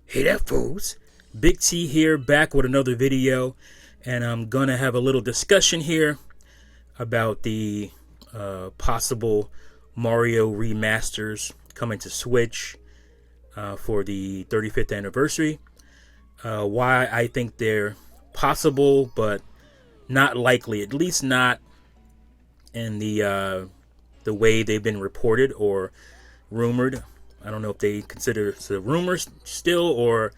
Hey there, fools. Big T here, back with another video, and I'm gonna have a little discussion here about the possible Mario remasters coming to Switch for the 35th anniversary. Why I think they're possible, but not likely. At least not in the way they've been reported or rumored. I don't know if they consider it a rumor still, or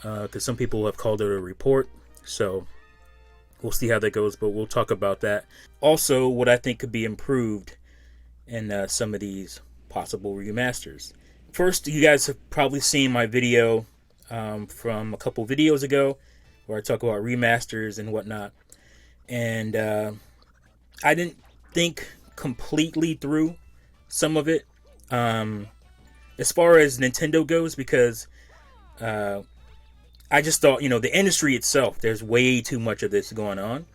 because some people have called it a report. So we'll see how that goes, but we'll talk about that. Also, what I think could be improved in some of these possible remasters. First, you guys have probably seen my video from a couple videos ago where I talk about remasters and whatnot. And I didn't think completely through some of it. As far as Nintendo goes, because I just thought, the industry itself, there's way too much of this going on.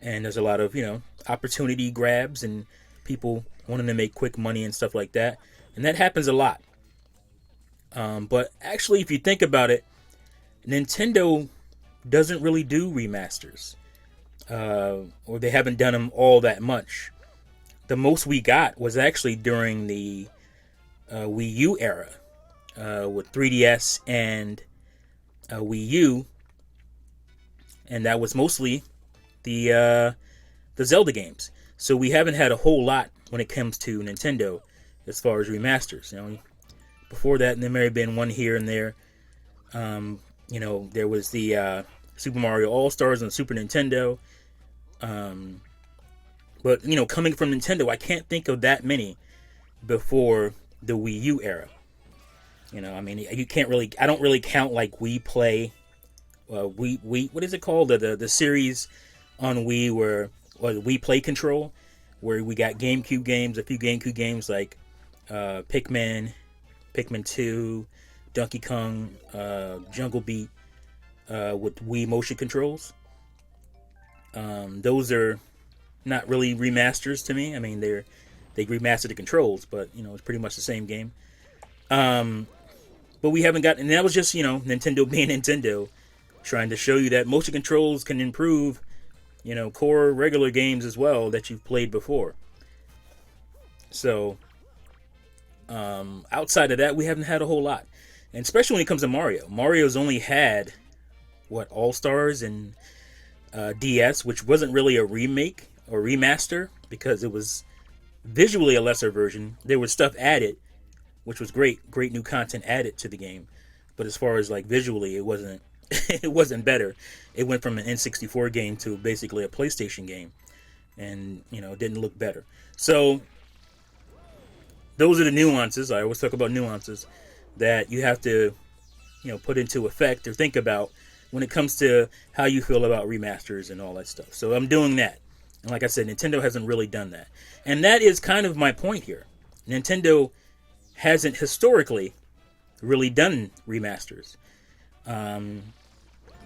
And there's a lot of, opportunity grabs and people wanting to make quick money and stuff like that. And that happens a lot. But actually, if you think about it, Nintendo doesn't really do remasters. Or they haven't done them all that much. The most we got was actually during the Wii U era with 3DS and Wii U, and that was mostly the Zelda games. So we haven't had a whole lot when it comes to Nintendo as far as remasters. Before that, there may have been one here and there. There was the Super Mario All Stars on Super Nintendo. But coming from Nintendo, I can't think of that many before the Wii U era. You can't really. I don't really count like Wii Play. Wii. What is it called? The series on Wii or the Wii Play Control, where we got GameCube games, a few GameCube games like Pikmin 2, Donkey Kong, Jungle Beat with Wii motion controls. Those are not really remasters to me. I mean, they remastered the controls, but it's pretty much the same game. But we haven't gotten, and that was just Nintendo being Nintendo, trying to show you that motion controls can improve core regular games as well that you've played before. So outside of that, we haven't had a whole lot, and especially when it comes to Mario. Mario's only had All Stars and DS, which wasn't really a remake or remaster because it was visually a lesser version. There was stuff added, which was great new content added to the game. But as far as like visually, it wasn't it wasn't better. It went from an N64 game to basically a PlayStation game, and it didn't look better. So those are the nuances. I always talk about nuances that you have to put into effect or think about when it comes to how you feel about remasters and all that stuff. So I'm doing that. And like I said, Nintendo hasn't really done that. And that is kind of my point here. Nintendo hasn't historically really done remasters.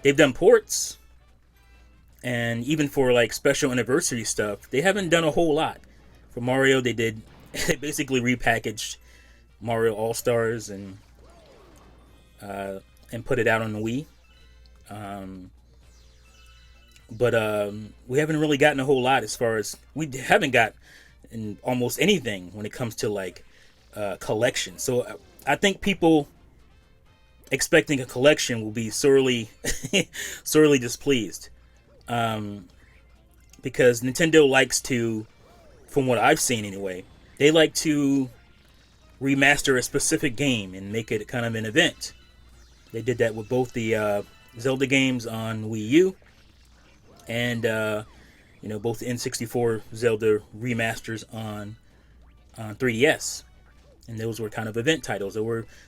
They've done ports. And even for like special anniversary stuff, they haven't done a whole lot. For Mario, they basically repackaged Mario All-Stars and put it out on the Wii. But we haven't really gotten a whole lot as far as we haven't got in almost anything when it comes to like collection. So I think people expecting a collection will be sorely displeased, because Nintendo likes to, from what I've seen anyway, they like to remaster a specific game and make it kind of an event. They did that with both the Zelda games on Wii U and both the N64 Zelda remasters on 3DS, and those were kind of event titles.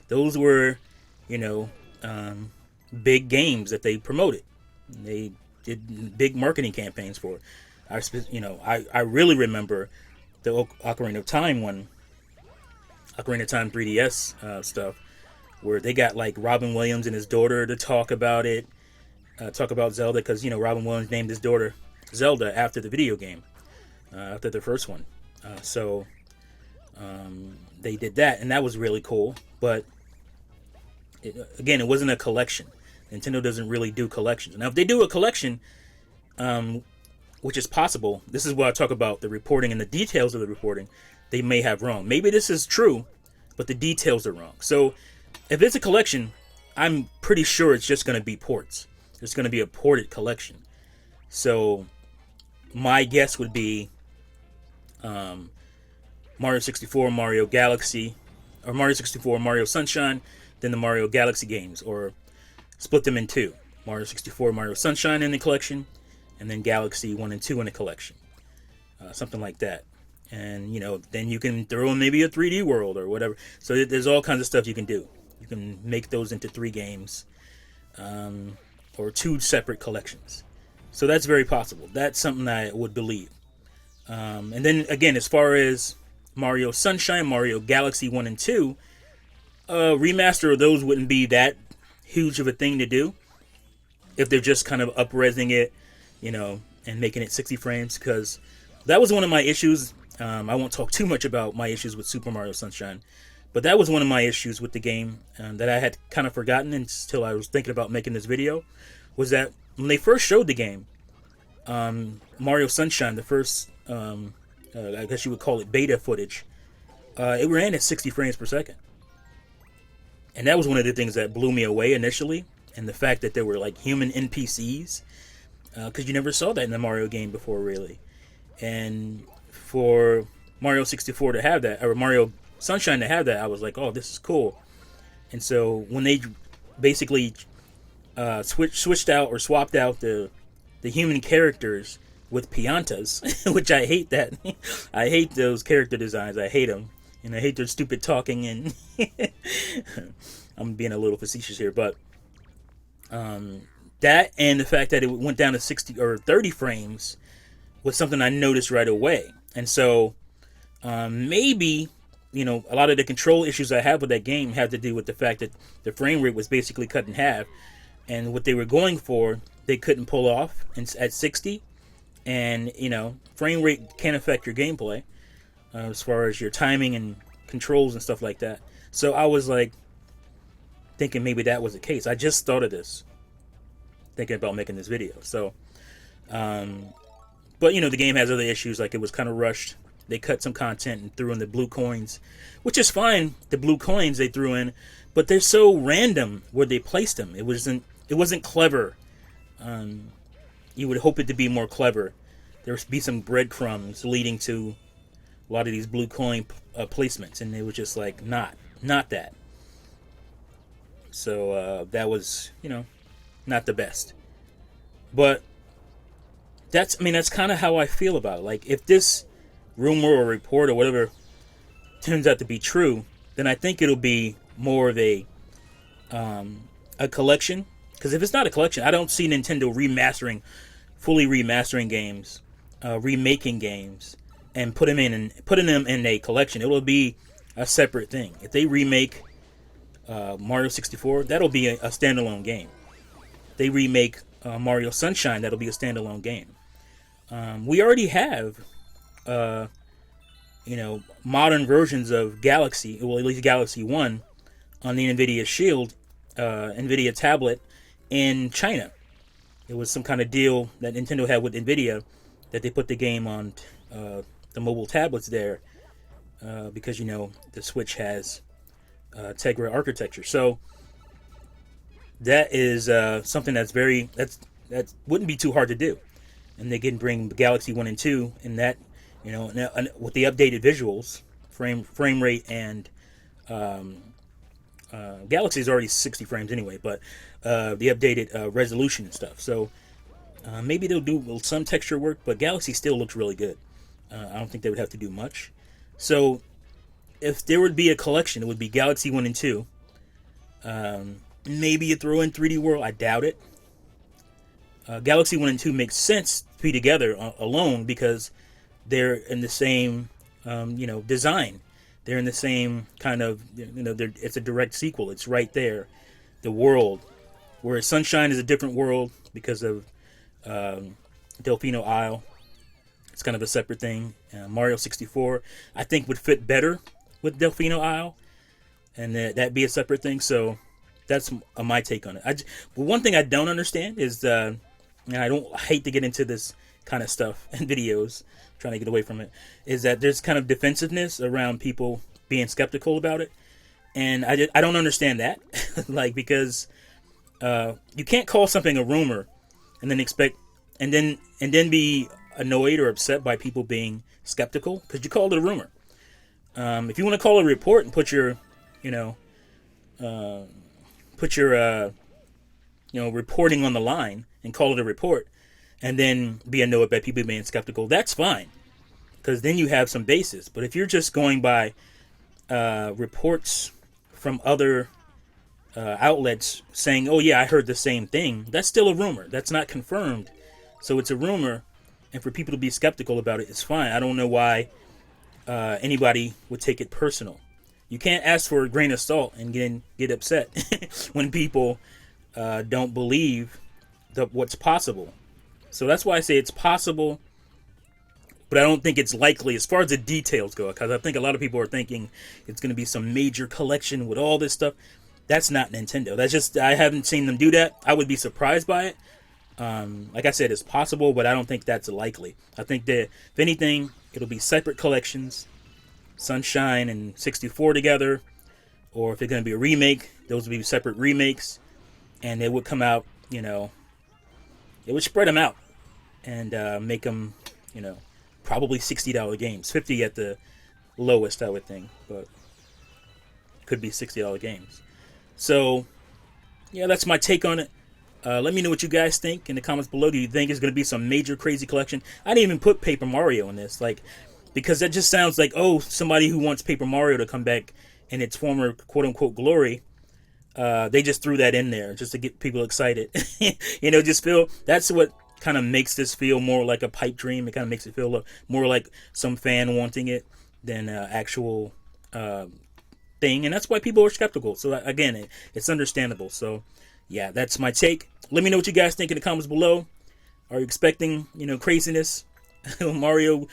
Those were big games that they promoted. They did big marketing campaigns for. I really remember the Ocarina of Time one, Ocarina of Time 3DS stuff, where they got like Robin Williams and his daughter to talk about it. Talk about Zelda, because Robin Williams named his daughter Zelda after the video game, after the first one. So they did that, and that was really cool. But again, it wasn't a collection. Nintendo doesn't really do collections. Now, if they do a collection, which is possible, this is why I talk about the reporting and the details of the reporting. They may have wrong. Maybe this is true, but the details are wrong. So, if it's a collection, I'm pretty sure it's just going to be ports. It's going to be a ported collection. So, my guess would be Mario 64, Mario Galaxy, or Mario 64, Mario Sunshine, then the Mario Galaxy games, or split them in two. Mario 64, Mario Sunshine in the collection, and then Galaxy 1 and 2 in the collection. Something like that. And, then you can throw in maybe a 3D world or whatever. So there's all kinds of stuff you can do. You can make those into 3 games, or 2 separate collections. So that's very possible. That's something I would believe. And then, again, as far as Mario Sunshine, Mario Galaxy 1 and 2, remaster of those wouldn't be that huge of a thing to do if they're just kind of up-resing it, and making it 60 frames, because that was one of my issues. I won't talk too much about my issues with Super Mario Sunshine, but that was one of my issues with the game that I had kind of forgotten until I was thinking about making this video, was that when they first showed the game, Mario Sunshine, the first, I guess you would call it beta footage, it ran at 60 frames per second. And that was one of the things that blew me away initially, and the fact that there were like human NPCs, because you never saw that in the Mario game before, really. And for Mario 64 to have that, or Mario Sunshine to have that, I was like, oh, this is cool. And so when they basically switched out or swapped out the human characters with Piantas, which I hate that. I hate those character designs. I hate them. And I hate their stupid talking, and I'm being a little facetious here, but that and the fact that it went down to 60 or 30 frames was something I noticed right away. And so maybe, a lot of the control issues I have with that game had to do with the fact that the frame rate was basically cut in half, and what they were going for, they couldn't pull off at 60. And, frame rate can affect your gameplay as far as your timing and controls and stuff like that. So I was like thinking maybe that was the case. I just thought of this thinking about making this video. So, but the game has other issues, like it was kind of rushed. They cut some content and threw in the blue coins, which is fine. The blue coins they threw in, but they're so random where they placed them. It wasn't clever. You would hope it to be more clever. There would be some breadcrumbs leading to a lot of these blue coin placements, and they were just like not that. So that was not the best. But that's kind of how I feel about it. Like, if this rumor or report or whatever turns out to be true, then I think it'll be more of a collection. Because if it's not a collection, I don't see Nintendo fully remastering games, remaking games, and putting them in a collection. It will be a separate thing. If they remake Mario 64, that'll be a standalone game. If they remake Mario Sunshine, that'll be a standalone game. We already have, modern versions of Galaxy, well, at least Galaxy 1, on the NVIDIA Shield, NVIDIA tablet in China. It was some kind of deal that Nintendo had with NVIDIA that they put the game on the mobile tablets there because, the Switch has Tegra architecture. So that is something that wouldn't be too hard to do. And they can bring Galaxy 1 and 2 in that, with the updated visuals, frame rate, and Galaxy is already 60 frames anyway, but the updated resolution and stuff. So maybe they'll do some texture work, but Galaxy still looks really good. I don't think they would have to do much. So if there would be a collection, it would be Galaxy 1 and 2. Maybe you throw in 3D World. I doubt it. Galaxy 1 and 2 makes sense to be together alone because they're in the same, design. They're in the same kind of, it's a direct sequel. It's right there. The world. Whereas Sunshine is a different world because of Delfino Isle. It's kind of a separate thing. Mario 64, I think, would fit better with Delfino Isle. And that'd be a separate thing. So that's my take on it. But one thing I don't understand is, and I hate to get into this kind of stuff in videos, trying to get away from it, is that there's kind of defensiveness around people being skeptical about it, and I don't understand that, like, because you can't call something a rumor and then expect and then be annoyed or upset by people being skeptical because you called it a rumor. If you want to call it a report and put your reporting on the line and call it a report, and then be annoyed by people being skeptical, that's fine, because then you have some basis. But if you're just going by reports from other outlets saying, oh yeah, I heard the same thing, that's still a rumor. That's not confirmed. So it's a rumor, and for people to be skeptical about it, it's fine. I don't know why anybody would take it personal. You can't ask for a grain of salt and get upset when people don't believe what's possible. So that's why I say it's possible, but I don't think it's likely as far as the details go, because I think a lot of people are thinking it's going to be some major collection with all this stuff. That's not Nintendo. That's just, I haven't seen them do that. I would be surprised by it. Like I said, it's possible, but I don't think that's likely. I think that, if anything, it'll be separate collections, Sunshine and 64 together, or if it's going to be a remake, those would be separate remakes, and they would come out, it would spread them out and make them, probably $60 games. 50 at the lowest, I would think, but could be $60 games. So, yeah, that's my take on it. Let me know what you guys think in the comments below. Do you think it's going to be some major crazy collection? I didn't even put Paper Mario in this, because that just sounds like, oh, somebody who wants Paper Mario to come back in its former quote-unquote glory. They just threw that in there just to get people excited. That's what kind of makes this feel more like a pipe dream. It kind of makes it feel more like some fan wanting it than actual thing. And that's why people are skeptical. So again, it's understandable. So yeah, that's my take. Let me know what you guys think in the comments below. Are you expecting, craziness? Mario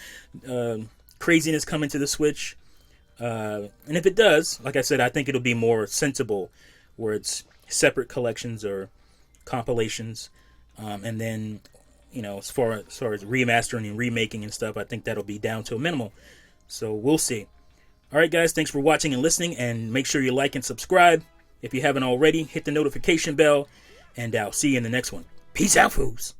craziness coming to the Switch? And if it does, like I said, I think it'll be more sensible, where it's separate collections or compilations, and then as far as remastering and remaking and stuff, I think that'll be down to a minimal. So we'll see. All right, guys, thanks for watching and listening, and make sure you like and subscribe if you haven't already. Hit the notification bell, and I'll see you in the next one. Peace out, fools.